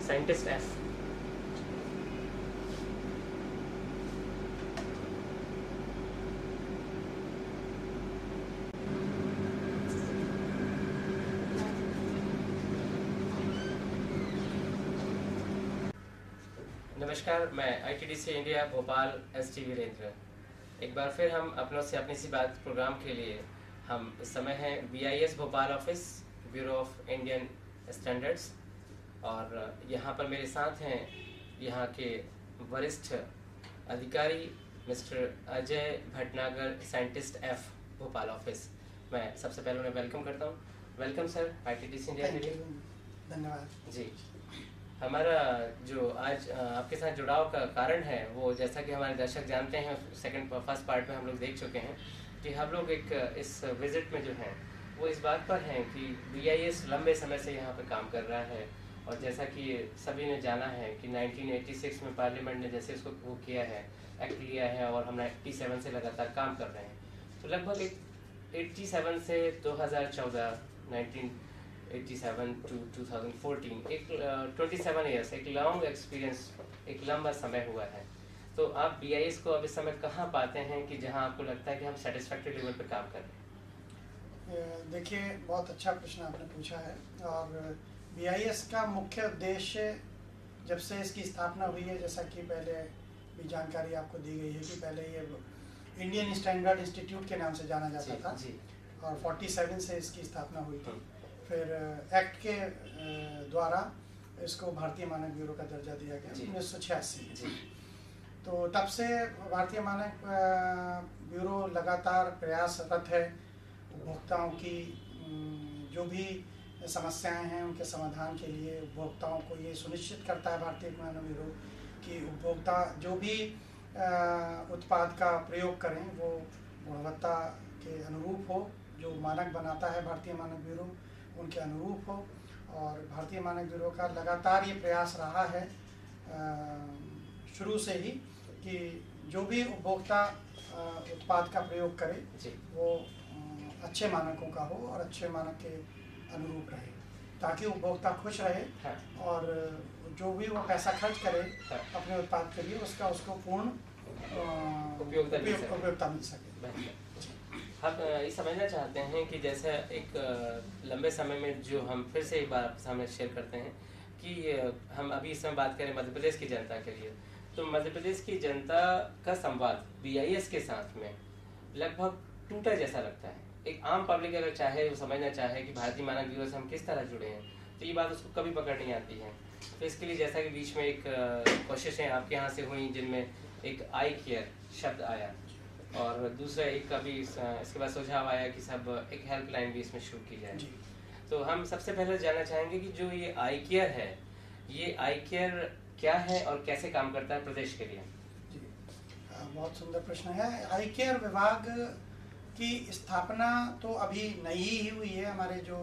Scientist F. नमस्कार, मैं ITDC India Bhopal ST Virendra. एक बार फिर हम अपनों से अपनी सी बात प्रोग्राम के लिए हम इस समय हैं BIS Bhopal office, bureau of Indian standards, और यहाँ पर मेरे साथ हैं यहाँ के वरिष्ठ अधिकारी mister Ajay Bhatnagar, scientist F, Bhopal office. मैं सबसे पहले उन्हें वेलकम करता हूँ। वेलकम सर आईटीडीसी इंडिया के लिए। धन्यवाद जी। हमारा जो आज आपके साथ जुड़ाव का कारण है वो, जैसा कि हमारे दर्शक जानते हैं, फर्स्ट पार्ट में हम लोग देख चुके हैं कि हम लोग एक इस विजिट में जो हैं वो इस बात पर हैं कि BIS लंबे समय से यहाँ पर काम कर रहा है, और जैसा कि सभी ने जाना है कि 1986 में पार्लियामेंट ने जैसे इसको वो किया है, एक्ट लिया है, और हम 97 से लगातार काम कर रहे हैं। तो लगभग 87 से 2014, 1987 to 2014, एक 27 ईयर्स, एक लॉन्ग एक्सपीरियंस, एक लंबा समय हुआ है। तो आप BIS को अब इस समय कहाँ पाते हैं कि जहाँ आपको लगता है कि हम सेटिस्फैक्टरी लेवल पे काम कर रहे हैं? देखिए, बहुत अच्छा प्रश्न आपने पूछा है। और BIS का मुख्य उद्देश्य जब से इसकी स्थापना हुई है, जैसा कि पहले भी जानकारी आपको दी गई है कि पहले ये इंडियन स्टैंडर्ड इंस्टीट्यूट के नाम से जाना जाता था जी। और 47 से इसकी स्थापना हुई थी। फिर एक्ट के द्वारा इसको भारतीय मानक ब्यूरो का दर्जा दिया गया 1986। तो तब से भारतीय मानक ब्यूरो लगातार प्रयासरत है उपभोक्ताओं की जो भी समस्याएं हैं उनके समाधान के लिए। उपभोक्ताओं को ये सुनिश्चित करता है भारतीय मानक ब्यूरो कि उपभोक्ता जो भी उत्पाद का प्रयोग करें वो गुणवत्ता के अनुरूप हो, जो मानक बनाता है भारतीय मानक ब्यूरो उनके अनुरूप हो। और भारतीय मानक ब्यूरो का लगातार ये प्रयास रहा है शुरू से ही कि जो भी उपभोक्ता उत्पाद का प्रयोग करे वो अच्छे मानकों का हो और अच्छे मानक के अनुरूप रहे, ताकि उपभोक्ता खुश रहे और जो भी वो पैसा खर्च करे अपने उत्पाद के लिए उसको पूर्ण उपयोगिता मिल सके। हम ये समझना चाहते हैं कि जैसे एक लंबे समय में जो हम फिर से एक बार सामने शेयर करते हैं कि हम अभी इस समय बात करें मध्य प्रदेश की जनता के लिए, तो मध्य प्रदेश की जनता का संवाद BIS के साथ में लगभग टूटा जैसा लगता है। एक आम पब्लिक अगर चाहे, वो समझना चाहे कि भारतीय मानक ब्यूरो से हम किस तरह जुड़े हैं, तो ये बात उसको कभी पकड़ नहीं आती है। तो इसके लिए जैसा कि बीच में एक कोशिशें आपके यहाँ से हुई जिनमें एक आई केयर शब्द आया, और दूसरा एक कभी इसके बाद सुझाव आया कि सब एक हेल्पलाइन भी इसमें शुरू की जाए। तो हम सबसे पहले जानना चाहेंगे कि जो ये आई केयर है, ये आई केयर क्या है और कैसे काम करता है प्रदेश के लिए? जी, बहुत सुंदर प्रश्न है। आई केयर विभाग की स्थापना तो अभी नई ही हुई है। हमारे जो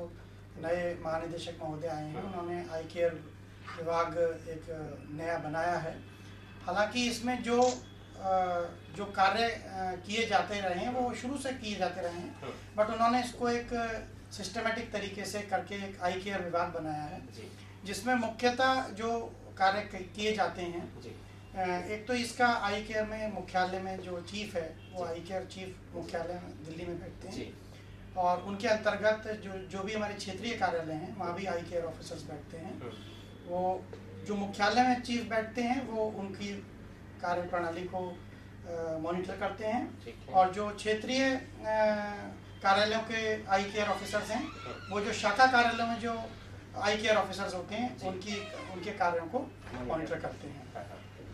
नए महानिदेशक महोदय आए हैं उन्होंने आई केयर विभाग एक नया बनाया है। हालांकि इसमें जो कार्य किए जाते रहे हैं वो शुरू से किए जाते रहे हैं, बट उन्होंने इसको एक सिस्टमेटिक तरीके से करके एक आई केयर विभाग बनाया है, जिसमें मुख्यतः जो कार्य किए जाते हैं। एक तो इसका आई केयर में मुख्यालय में जो चीफ है वो आई केयर चीफ मुख्यालय में दिल्ली में बैठते हैं, और उनके अंतर्गत जो भी हमारे क्षेत्रीय कार्यालय हैं वहाँ भी आई केयर ऑफिसर्स बैठते हैं। वो जो मुख्यालय में चीफ बैठते हैं वो उनकी कार्य प्रणाली को मॉनिटर करते हैं, और जो क्षेत्रीय कार्यालयों के आई केयर ऑफिसर्स हैं वो जो शाखा कार्यालयों में जो आई केयर ऑफिसर्स होते हैं उनके कार्यों को मॉनिटर करते हैं।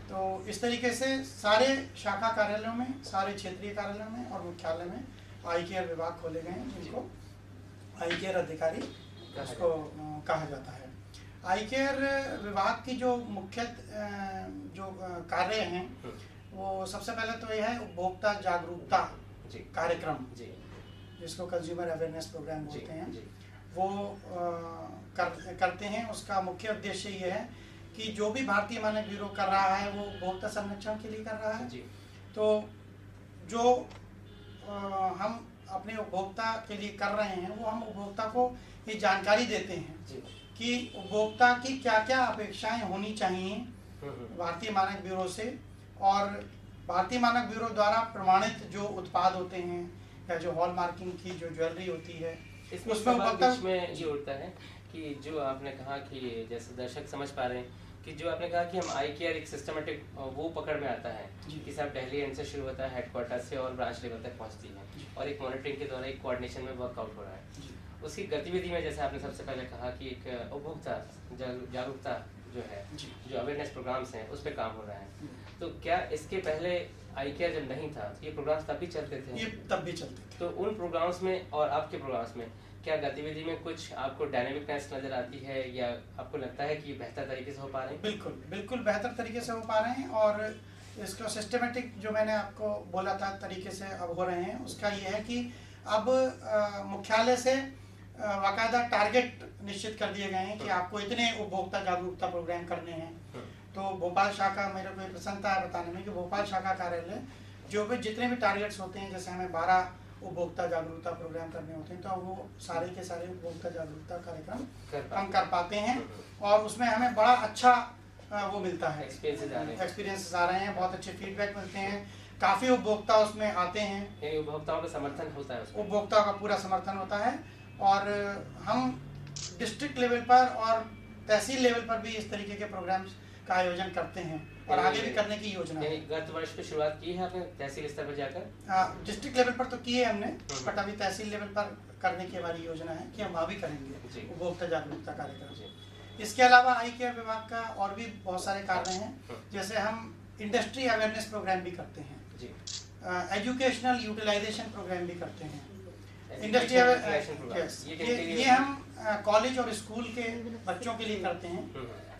तो इस तरीके से सारे शाखा कार्यालयों में, सारे क्षेत्रीय कार्यालयों में और मुख्यालय में आई केयर विभाग खोले गए हैं, जिनको आई केयर अधिकारी उसको कहा जाता है। आई केयर विभाग की जो मुख्य जो कार्य हैं वो सबसे पहले तो यह है उपभोक्ता जागरूकता कार्यक्रम, जिसको कंज्यूमर अवेयरनेस प्रोग्राम बोलते हैं, वो करते हैं। उसका मुख्य उद्देश्य ये है कि जो भी भारतीय मानक ब्यूरो कर रहा है वो उपभोक्ता संरक्षण के लिए कर रहा है। तो जो हम अपने उपभोक्ता के लिए कर रहे हैं वो हम उपभोक्ता को ये जानकारी देते हैं कि उपभोक्ता की क्या क्या अपेक्षाएं होनी चाहिए भारतीय मानक ब्यूरो से, और भारतीय मानक ब्यूरो द्वारा प्रमाणित जो उत्पाद होते हैं या जो हॉल मार्किंग की जो ज्वेलरी होती है इसमें उपभोक्ता में ये उठता है कि जो आपने कहा कि जैसे दर्शक समझ पा रहे हैं कि जो आपने कहा कि हम आई केयर एक सिस्टमेटिक वो पकड़ में आता है कि सब दिल्ली एंड से शुरू होता है, हेडक्वार्टर से और ब्रांच लेवल तक पहुंचती है और एक मॉनिटरिंग के द्वारा एक कोऑर्डिनेशन में वर्कआउट हो रहा है। उसकी गतिविधि में जैसे आपने सबसे पहले कहा कि एक उपभोक्ता जागरूकता जो है, जो अवेयरनेस प्रोग्राम्स हैं उस पर काम हो रहा है। तो क्या इसके पहले आई केयर जब नहीं था ये प्रोग्राम्स तब भी चलते थे? ये तब भी चलते थे। तो उन प्रोग्राम्स में और आपके प्रोग्राम्स में क्या गतिविधि में कुछ आपको डायनेमिकनेस नजर आती है या आपको लगता है कि बेहतर तरीके से हो पा रहे हैं? बिल्कुल बिल्कुल बेहतर तरीके से हो पा रहे हैं, और इसको सिस्टमेटिक जो मैंने आपको बोला था तरीके से अब हो रहे हैं। उसका ये है कि अब मुख्यालय से बाकायदा टारगेट निश्चित कर दिए गए हैं कि आपको इतने उपभोक्ता जागरूकता प्रोग्राम करने हैं। तो भोपाल शाखा, मेरे को प्रसन्नता है बताने में कि भोपाल शाखा कार्यालय जो भी जितने भी टारगेट्स होते हैं, जैसे हमें 12 उपभोक्ता जागरूकता प्रोग्राम करने होते हैं, तो वो सारे के सारे उपभोक्ता जागरूकता कार्यक्रम हम कर पाते हैं और उसमें हमें बड़ा अच्छा वो मिलता है, एक्सपीरियंसेस आ रहे हैं, बहुत अच्छे फीडबैक मिलते हैं, काफ़ी उपभोक्ता उसमें आते हैं, उपभोक्ताओं का समर्थन होता है, उपभोक्ताओं का पूरा समर्थन होता है। और हम डिस्ट्रिक्ट लेवल पर और तहसील लेवल पर भी इस तरीके के प्रोग्राम्स का आयोजन करते हैं और आगे भी करने की योजना है। गत वर्ष में शुरुआत की है आपने तहसील स्तर पर जाकर? डिस्ट्रिक्ट लेवल पर तो की है हमने, बट अभी तहसील लेवल पर करने की हमारी योजना है कि हम वहाँ भी करेंगे उपभोक्ता जागरूकता कार्यक्रम। इसके अलावा आई केयर विभाग का और भी बहुत सारे कार्य हैं, जैसे हम इंडस्ट्री अवेयरनेस प्रोग्राम भी करते हैं, एजुकेशनल यूटिलाइजेशन प्रोग्राम भी करते हैं। इंडस्ट्री ये हम कॉलेज और स्कूल के बच्चों के लिए करते हैं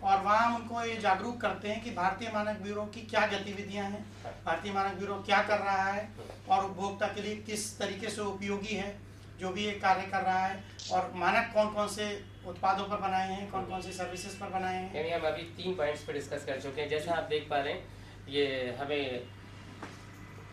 और वहाँ हम उनको ये जागरूक करते हैं कि भारतीय मानक ब्यूरो की क्या गतिविधियाँ हैं, भारतीय मानक ब्यूरो क्या कर रहा है और उपभोक्ता के लिए किस तरीके से उपयोगी है जो भी ये कार्य कर रहा है, और मानक कौन कौन से उत्पादों पर बनाए हैं, कौन कौन सी सर्विसेज पर बनाए हैं। यानी हम अभी 3 पॉइंट्स पर डिस्कस कर चुके हैं। जैसा आप देख पा रहे हैं, ये हमें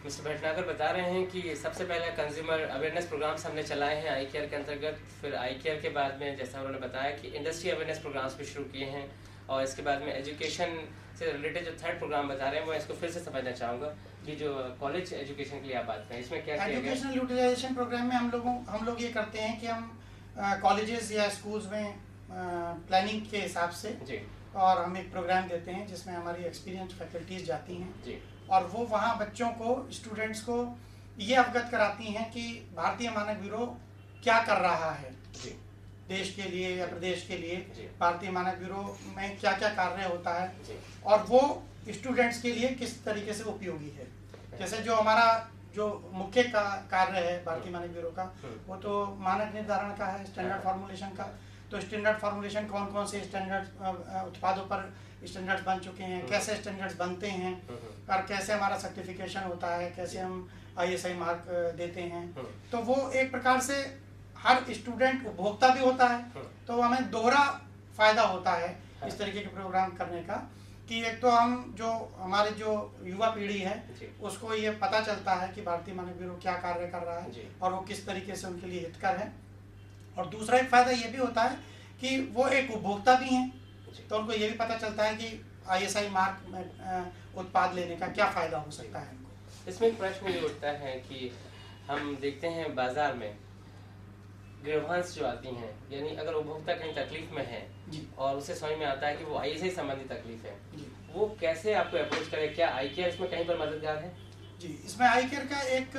मिस्टर भटनागर बता रहे हैं कि सबसे पहले कंज्यूमर अवेयरनेस प्रोग्राम्स हमने चलाए हैं आई केयर के अंतर्गत, फिर आई केयर के बाद में जैसा उन्होंने बताया कि इंडस्ट्री अवेयरनेस प्रोग्राम्स भी शुरू किए हैं, और इसके बाद में एजुकेशन से रिलेटेड जो थर्ड प्रोग्राम बता रहे हैं मैं इसको फिर से समझना चाहूँगा कि जो कॉलेज एजुकेशन के लिए आप बात करें, इसमें क्या एजुकेशनल यूटिलाइजेशन प्रोग्राम में हम लोग ये करते हैं कि हम कॉलेजेस या स्कूल्स में प्लानिंग के हिसाब से और हम एक प्रोग्राम देते हैं जिसमें हमारी एक्सपीरियंस फैकल्टीज जाती हैं और वो वहाँ बच्चों को, स्टूडेंट्स को ये अवगत कराती हैं कि भारतीय मानक ब्यूरो क्या कर रहा है देश के लिए या प्रदेश के लिए, भारतीय मानक ब्यूरो में क्या क्या कार्य होता है और वो स्टूडेंट्स के लिए किस तरीके से उपयोगी है। जैसे जो हमारा जो मुख्य कार्य है भारतीय मानक ब्यूरो का, वो तो मानक निर्धारण का है, स्टैंडर्ड फॉर्मुलेशन का। तो स्टैंडर्ड फॉर्मुलेशन कौन कौन से स्टैंडर्ड उत्पादों पर स्टैंडर्ड्स बन चुके हैं, कैसे स्टैंडर्ड्स बनते हैं और कैसे हमारा सर्टिफिकेशन होता है, कैसे हम ISI मार्क देते हैं। तो वो एक प्रकार से हर स्टूडेंट उपभोक्ता भी होता है, तो हमें दोहरा फायदा होता है इस तरीके के प्रोग्राम करने का कि एक तो हम जो हमारे जो युवा पीढ़ी है उसको ये पता चलता है कि भारतीय मानक ब्यूरो क्या कार्य कर रहा है और वो किस तरीके से उनके लिए हितकर है, और दूसरा एक फायदा ये भी होता है कि वो एक उपभोक्ता भी हैं, तो उनको ये भी पता चलता है कि ISI मार्क में उत्पाद लेने का क्या फायदा हो सकता है उनको। इसमें एक प्रश्न ये उठता है कि हम देखते हैं बाजार में ग्रीवांस जो आती हैं, यानी अगर उपभोक्ता कहीं तकलीफ में है और उसे समझ में आता है कि वो ISI संबंधी तकलीफ है, वो कैसे आपको अप्रोच करे? क्या आई केयर इसमें कहीं पर मददगार है? जी, इसमें आई केयर का एक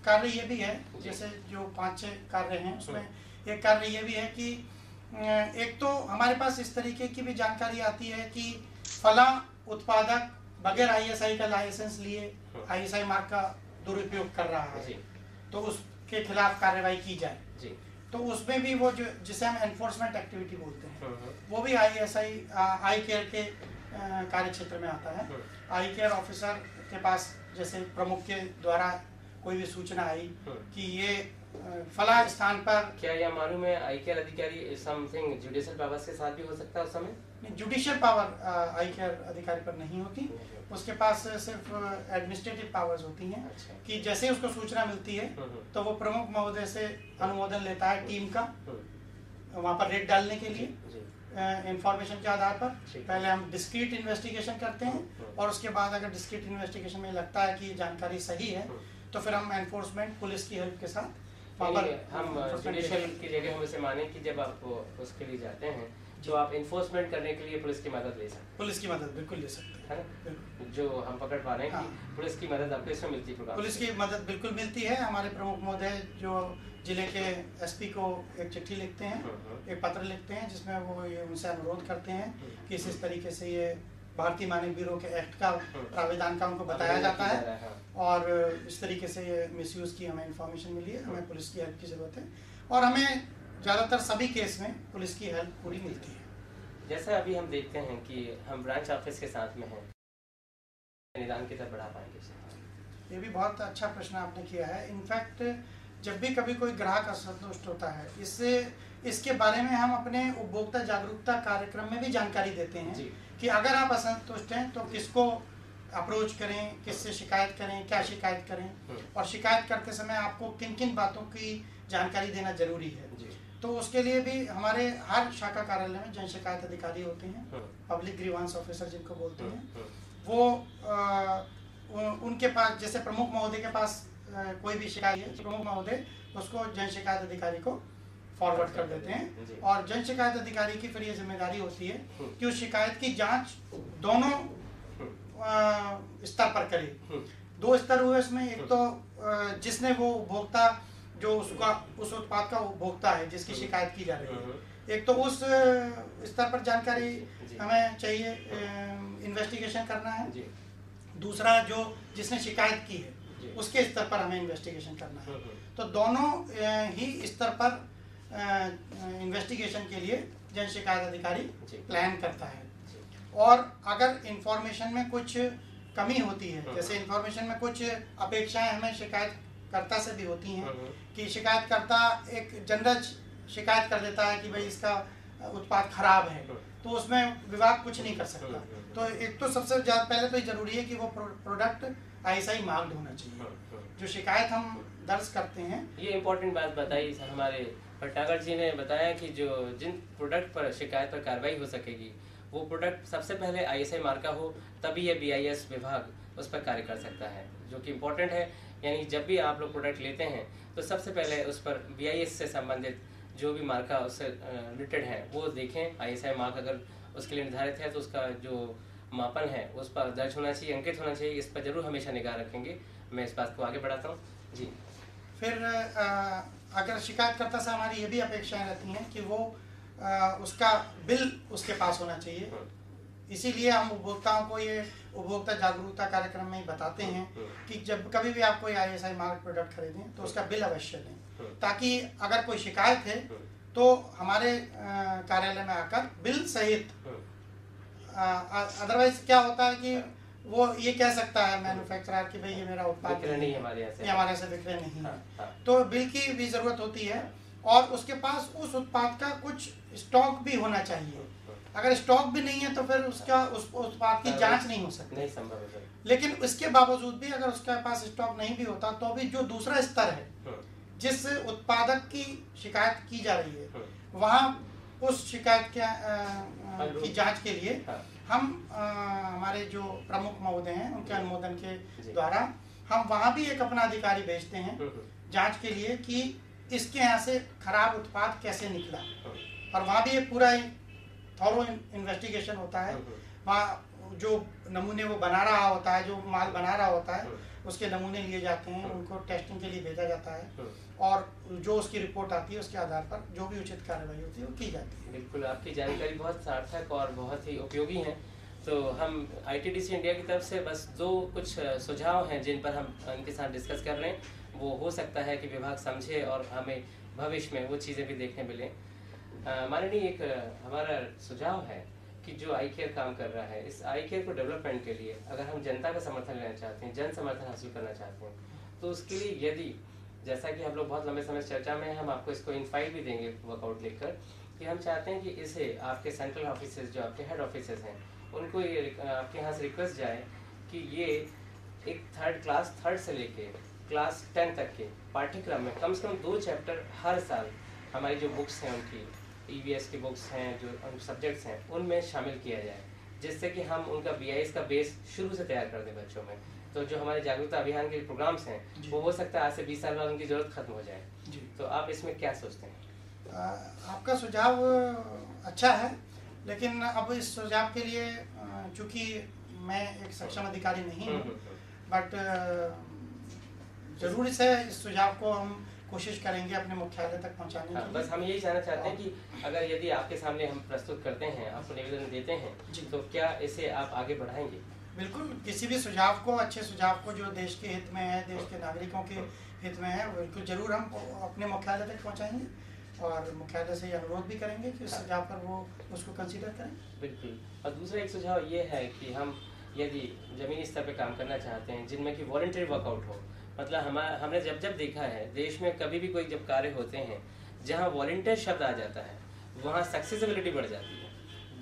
कार्य ये भी है, जैसे जो 5-6 कार्य हैं उसमें एक कार्य ये भी है कि एक तो हमारे पास इस तरीके की भी जानकारी आती है कि फला उत्पादक बगैर ISI का लाइसेंस लिए ISI मार्क का दुरुपयोग कर रहा है, तो उसके खिलाफ कार्रवाई की जाए। तो उसमें भी वो जो जिसे हम एनफोर्समेंट एक्टिविटी बोलते हैं वो भी आई केयर के कार्य क्षेत्र में आता है। आई केयर ऑफिसर के पास जैसे प्रमुख के द्वारा कोई भी सूचना आई कि ये फला स्थान पर, क्या यह मालूम है आई केयर अधिकारी समथिंग जुडिशियल पावर्स के साथ भी हो सकता है? उस समय जुडिशियल पावर आई केयर अधिकारी पर नहीं होती, उसके पास सिर्फ एडमिनिस्ट्रेटिव पावर्स होती हैं। कि जैसे उसको सूचना मिलती है तो वो प्रमुख महोदय से अनुमोदन लेता है टीम का, वहाँ पर रेड डालने के लिए जी इंफॉर्मेशन के आधार पर ठीक। पहले हम डिस्क्रीट इन्वेस्टिगेशन करते हैं और उसके बाद अगर डिस्क्रीट इन्वेस्टिगेशन में लगता है कि जानकारी सही है तो फिर हम एनफोर्समेंट पुलिस की हेल्प के साथ वहाँ पर हम जुडिशियल की जगह हम इसे माने कि जब आप उसके लिए जाते हैं जो आप इन्फोर्समेंट करने के लिए पुलिस की मदद ले सकते पुलिस की मदद बिल्कुल ले सकते हैं, है ना? जो हम पकड़ पा रहे हैं कि पुलिस की मदद आपको इसमें मिलती है। पुलिस की मदद बिल्कुल मिलती है। हमारे प्रमुख महोदय जो जिले के एसपी को एक चिट्ठी लिखते हैं, एक पत्र लिखते हैं जिसमें वो ये उनसे अनुरोध करते हैं कि इस तरीके से ये भारतीय मानक ब्यूरो के एक्ट का प्राविधान का उनको बताया जाता है और इस तरीके से ये मिसयूज की हमें इंफॉर्मेशन मिली है, हमें पुलिस की हेल्प की ज़रूरत है और हमें ज़्यादातर सभी केस में पुलिस की हेल्प पूरी मिलती है। जैसा अभी हम देखते हैं कि हम ब्रांच ऑफिस के साथ में हैं, निदान की तरफ बढ़ा पाएंगे? ये भी बहुत अच्छा प्रश्न आपने किया है। इनफैक्ट जब भी कभी कोई ग्राहक असंतुष्ट होता है इसके बारे में हम अपने उपभोक्ता जागरूकता कार्यक्रम में भी जानकारी देते हैं कि अगर आप असंतुष्ट हैं तो किसको अप्रोच करें, किससे शिकायत करें, क्या शिकायत करें और शिकायत करते समय आपको किन किन बातों की जानकारी देना जरूरी है। तो उसके लिए भी हमारे हर शाखा कार्यालय में जन शिकायत अधिकारी होते हैं, पब्लिक ग्रीवांस ऑफिसर जिनको बोलते हैं, वो उनके पास जैसे प्रमुख महोदय के पास कोई भी शिकायत है, प्रमुख महोदय उसको जन शिकायत अधिकारी को फॉरवर्ड कर देते हैं और जन शिकायत अधिकारी की फिर ये जिम्मेदारी होती है कि उस शिकायत की जांच दोनों स्तर पर करे। दो स्तर हुए इसमें, एक तो जिसने वो उपभोक्ता जो उस उत्पाद का उपभोक्ता है जिसकी शिकायत की जा रही है, एक तो उस स्तर पर जानकारी हमें चाहिए, इन्वेस्टिगेशन करना है। दूसरा जो जिसने शिकायत की है उसके स्तर पर हमें इन्वेस्टिगेशन करना है। तो दोनों ही स्तर पर इन्वेस्टिगेशन के लिए जन शिकायत अधिकारी प्लान करता है और अगर इंफॉर्मेशन में कुछ कमी होती है, जैसे इंफॉर्मेशन में कुछ अपेक्षाएं हमें शिकायतकर्ता से भी होती हैं कि शिकायतकर्ता एक जनरल शिकायत कर देता है कि भाई इसका उत्पाद खराब है, तो उसमें विभाग कुछ नहीं कर सकता। तो एक तो सबसे पहले तो ये जरूरी है कि वो प्रोडक्ट ISI मार्क्ड होना चाहिए। जो शिकायत हम दर्ज करते हैं, ये इम्पोर्टेंट बात बताई हमारे भटनागर जी ने बताया कि जो जिन प्रोडक्ट पर शिकायत पर कार्रवाई हो सकेगी वो प्रोडक्ट सबसे पहले ISI मार्का हो, तभी ये BIS विभाग उस पर कार्य कर सकता है, जो कि इम्पोर्टेंट है। यानी जब भी आप लोग प्रोडक्ट लेते हैं तो सबसे पहले उस पर BIS से संबंधित जो भी मार्का उससे रिलेटेड है वो देखें। ISI मार्क अगर उसके लिए निर्धारित है तो उसका जो मापन है उस पर दर्ज होना चाहिए, अंकित होना चाहिए। इस पर जरूर हमेशा निगाह रखेंगे। मैं इस बात को आगे बढ़ाता हूँ जी। फिर अगर शिकायतकर्ता से हमारी ये भी अपेक्षाएं रहती हैं कि वो उसका बिल उसके पास होना चाहिए। इसीलिए हम उपभोक्ताओं को ये उपभोक्ता जागरूकता कार्यक्रम में ही बताते हैं कि जब कभी भी आप कोई ISI मार्क प्रोडक्ट खरीदें तो उसका बिल अवश्य दें, ताकि अगर कोई शिकायत है तो हमारे कार्यालय में आकर बिल सहित, अदरवाइज क्या होता है कि वो ये कह सकता है मैन्युफैक्चरर कि भाई ये मेरा उत्पाद नहीं है, हमारे यहाँ से विक्रय नहीं है। तो बिल की भी जरूरत होती है और उसके पास उस उत्पाद का कुछ स्टॉक भी होना चाहिए। अगर स्टॉक भी नहीं है तो फिर उसका उस उत्पाद की जांच नहीं हो सकती, नहीं संभव है। लेकिन उसके बावजूद भी अगर उसके पास स्टॉक नहीं भी होता तो भी जो दूसरा स्तर है जिस उत्पादक की शिकायत की जा रही है वहाँ उस शिकायत की जांच के लिए हम हमारे जो प्रमुख महोदय हैं उनके अनुमोदन के द्वारा हम वहाँ भी एक अपना अधिकारी भेजते हैं जांच के लिए कि इसके यहाँ से खराब उत्पाद कैसे निकला, और वहाँ भी एक पूरा थॉरो इन्वेस्टिगेशन होता है। वहाँ जो नमूने वो बना रहा होता है, जो माल बना रहा होता है, उसके नमूने लिए जाते हैं, उनको टेस्टिंग के लिए भेजा जाता है और जो उसकी रिपोर्ट आती है उसके आधार पर जो भी उचित कार्रवाई होती है वो की जाती है। बिल्कुल, आपकी जानकारी बहुत सार्थक और बहुत ही उपयोगी है। तो हम ITDC इंडिया की तरफ से बस दो कुछ सुझाव हैं जिन पर हम उनके साथ डिस्कस कर रहे हैं। वो हो सकता है कि विभाग समझे और हमें भविष्य में वो चीज़ें भी देखने मिलें। माननीय, एक हमारा सुझाव है कि जो iCare काम कर रहा है, इस iCare को डेवलपमेंट के लिए अगर हम जनता का समर्थन लेना चाहते हैं, जन समर्थन हासिल करना चाहते हैं, तो उसके लिए यदि, जैसा कि हम लोग बहुत लंबे समय से चर्चा में हैं, हम आपको इसको इन फाइल भी देंगे वर्कआउट लिखकर, कि हम चाहते हैं कि इसे आपके सेंट्रल ऑफिसेज जो आपके हेड ऑफिसेज हैं उनको ये आपके यहाँ से रिक्वेस्ट जाए कि ये एक क्लास थर्ड से लेके क्लास 10 तक के पाठ्यक्रम में कम से कम 2 चैप्टर हर साल हमारी जो बुक्स हैं उनकी ईवीएस की बुक्स हैं, जो सब्जेक्ट्स हैं, उनमें शामिल किया जाए, जिससे कि हम उनका बीआईएस का बेस शुरू से तैयार कर दें बच्चों में। तो जो हमारे जागरूकता अभियान के प्रोग्राम्स हैं वो हो सकता है आज से 20 साल बाद उनकी ज़रूरत खत्म हो जाए। तो आप इसमें क्या सोचते हैं? आपका सुझाव अच्छा है, लेकिन अब इस सुझाव के लिए चूँकि मैं एक सक्षम अधिकारी नहीं हूँ, बट ज़रूर से इस सुझाव को हम कोशिश करेंगे अपने मुख्यालय तक पहुंचाने की। बस हम यही जानना चाहते हैं कि अगर यदि आपके सामने हम प्रस्तुत करते हैं, आपको निवेदन देते हैं, तो क्या इसे आप आगे बढ़ाएंगे? बिल्कुल, किसी भी सुझाव को, अच्छे सुझाव को जो देश के हित में है, देश के नागरिकों के हित में है, बिल्कुल जरूर हम अपने मुख्यालय तक पहुंचाएंगे और मुख्यालय से ये अनुरोध भी करेंगे कि उस सुझाव पर वो उसको कंसीडर करें। बिल्कुल। और दूसरा एक सुझाव ये है कि हम यदि ज़मीनी स्तर पर काम करना चाहते हैं जिनमें कि वॉलंटरी वर्कआउट हो, मतलब हमने जब देखा है देश में कभी भी कोई जब कार्य होते हैं जहाँ वॉलंटियर शब्द आ जाता है वहाँ सक्सेसिबिलिटी बढ़ जाती है।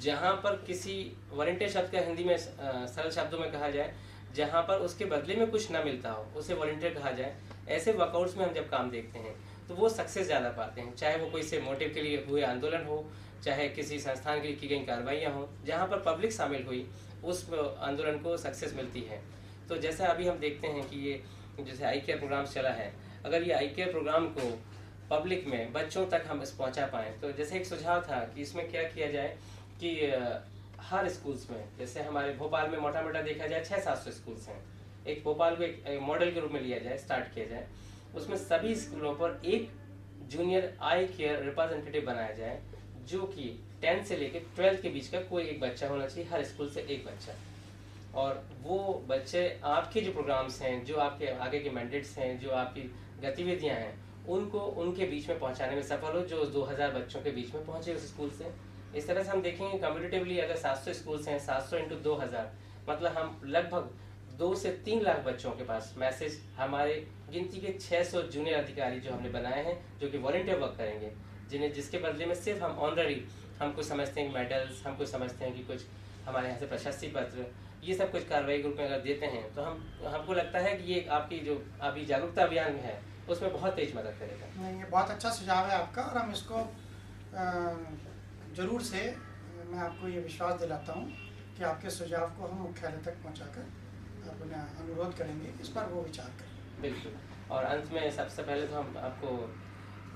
जहाँ पर किसी वॉलंटियर शब्द का हिंदी में सरल शब्दों में कहा जाए, जहाँ पर उसके बदले में कुछ ना मिलता हो उसे वॉलंटियर कहा जाए, ऐसे वर्कआउट्स में हम जब काम देखते हैं तो वो सक्सेस ज़्यादा पाते हैं। चाहे वो कोई से मोटिव के लिए हुए आंदोलन हो, चाहे किसी संस्थान के लिए की गई कार्रवाइयाँ हों, जहाँ पर पब्लिक शामिल हुई उस आंदोलन को सक्सेस मिलती है। तो जैसा अभी हम देखते हैं कि ये जैसे आई केयर प्रोग्राम चला है, अगर ये आई केयर प्रोग्राम को पब्लिक में बच्चों तक हम इस पहुंचा पाएँ, तो जैसे एक सुझाव था कि इसमें क्या किया जाए कि हर स्कूल्स में, जैसे हमारे भोपाल में मोटा मोटा देखा जाए 600-700 स्कूल्स हैं, एक भोपाल को एक मॉडल के रूप में लिया जाए, स्टार्ट किया जाए, उसमें सभी स्कूलों पर एक जूनियर आई केयर रिप्रेजेंटेटिव बनाया जाए, जो कि 10 से लेकर 12 के बीच का कोई एक बच्चा होना चाहिए, हर स्कूल से एक बच्चा। और वो बच्चे आपके जो प्रोग्राम्स हैं, जो आपके आगे के मैंडेट्स हैं, जो आपकी गतिविधियां हैं, उनको उनके बीच में पहुंचाने में सफल हो, जो 2000 बच्चों के बीच में पहुंचे उस स्कूल से। इस तरह से हम देखेंगे कम्पिटिटिवली अगर 700 स्कूल्स हैं, 700 इंटू 2000, मतलब हम लगभग 2 से 3 लाख बच्चों के पास मैसेज हमारे गिनती के 600 जूनियर अधिकारी जो हमने बनाए हैं, जो कि वॉलंटियर वर्क करेंगे, जिसके बदले में सिर्फ हम ऑनररी, हम कुछ समझते हैं मेडल्स, हम कुछ समझते हैं कि कुछ हमारे यहाँ से प्रशस्ति पत्र, ये सब कुछ कार्रवाई के रूप में अगर देते हैं तो हमको लगता है कि ये आपकी जो अभी जागरूकता अभियान में है उसमें बहुत तेज मदद करेगा। नहीं, ये बहुत अच्छा सुझाव है आपका, और हम इसको जरूर से, मैं आपको ये विश्वास दिलाता हूँ कि आपके सुझाव को हम मुख्यालय तक पहुँचाकर अपना अनुरोध करेंगे, इस पर वो विचार करें। बिल्कुल। और अंत में सबसे पहले तो हम आपको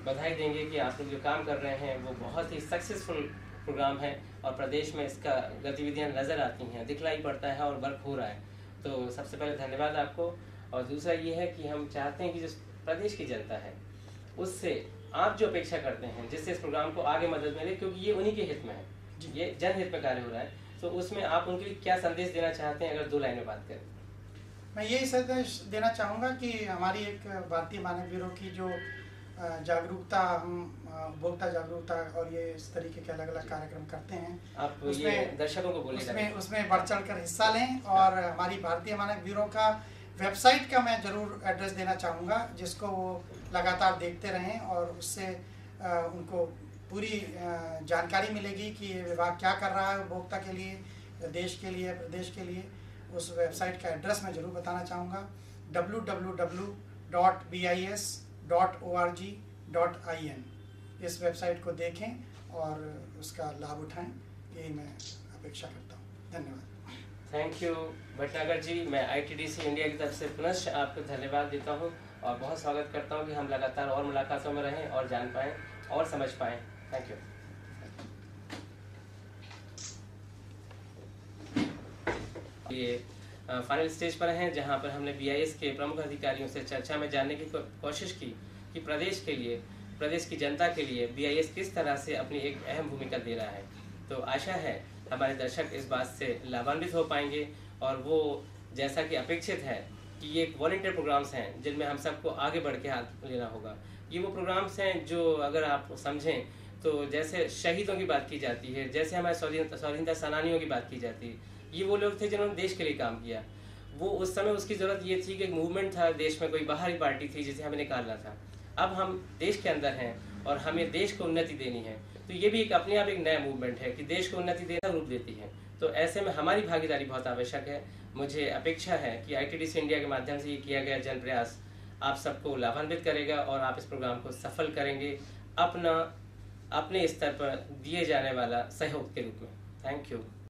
बधाई देंगे कि आप लोग जो काम कर रहे हैं वो बहुत ही सक्सेसफुल प्रोग्राम है और प्रदेश में इसका गतिविधियां नज़र आती हैं, दिखलाई पड़ता है और वर्क हो रहा है। तो सबसे पहले धन्यवाद आपको। और दूसरा ये है कि हम चाहते हैं कि जो प्रदेश की जनता है उससे आप जो अपेक्षा करते हैं जिससे इस प्रोग्राम को आगे मदद मिले, क्योंकि ये उन्हीं के हित में है, ये जनहित में कार्य हो रहा है, तो उसमें आप उनके लिए क्या संदेश देना चाहते हैं अगर 2 लाइन में बात करें? मैं यही संदेश देना चाहूँगा कि हमारी एक भारतीय मानक ब्यूरो की जो जागरूकता, हम उपभोक्ता जागरूकता और ये इस तरीके के अलग अलग कार्यक्रम करते हैं, आप ये दर्शकों को बोलिए, उसमें बढ़ चढ़ कर हिस्सा लें। और हमारी भारतीय मानक ब्यूरो का वेबसाइट का मैं ज़रूर एड्रेस देना चाहूँगा, जिसको वो लगातार देखते रहें और उससे उनको पूरी जानकारी मिलेगी कि ये विभाग क्या कर रहा है उपभोक्ता के लिए, देश के लिए, प्रदेश के लिए। उस वेबसाइट का एड्रेस मैं ज़रूर बताना चाहूँगा, www.bis.org.in। इस वेबसाइट को देखें और उसका लाभ उठाएं, यही मैं अपेक्षा करता हूँ। धन्यवाद। थैंक यू भटनागर जी। मैं ITDC इंडिया की तरफ से पुनः आपको धन्यवाद देता हूँ और बहुत स्वागत करता हूँ कि हम लगातार और मुलाकातों में रहें और जान पाएँ और समझ पाएँ। Thank you. ये फाइनल स्टेज पर हैं जहाँ पर हमने BIS के प्रमुख अधिकारियों से चर्चा में जानने की कोशिश की कि प्रदेश के लिए, प्रदेश की जनता के लिए BIS किस तरह से अपनी एक अहम भूमिका दे रहा है। तो आशा है हमारे दर्शक इस बात से लाभान्वित हो पाएंगे और वो जैसा कि अपेक्षित है कि ये वॉलंटियर प्रोग्राम्स हैं जिनमें हम सबको आगे बढ़ के हाथ लेना होगा। ये वो प्रोग्राम्स हैं जो अगर आप समझें तो जैसे शहीदों की बात की जाती है, जैसे हमारे स्वाधीनता सेनानियों की बात की जाती है, ये वो लोग थे जिन्होंने देश के लिए काम किया। वो उस समय उसकी ज़रूरत ये थी कि एक मूवमेंट था देश में, कोई बाहरी पार्टी थी जिसे हमें निकालना था। अब हम देश के अंदर हैं और हमें देश को उन्नति देनी है, तो ये भी एक अपने आप एक नया मूवमेंट है कि देश को उन्नति देना रूप देती है। तो ऐसे में हमारी भागीदारी बहुत आवश्यक है। मुझे अपेक्षा है कि ITDC इंडिया के माध्यम से ये किया गया जन प्रयास आप सबको लाभान्वित करेगा और आप इस प्रोग्राम को सफल करेंगे, अपना अपने स्तर पर दिए जाने वाला सहयोग के रूप में। Thank you.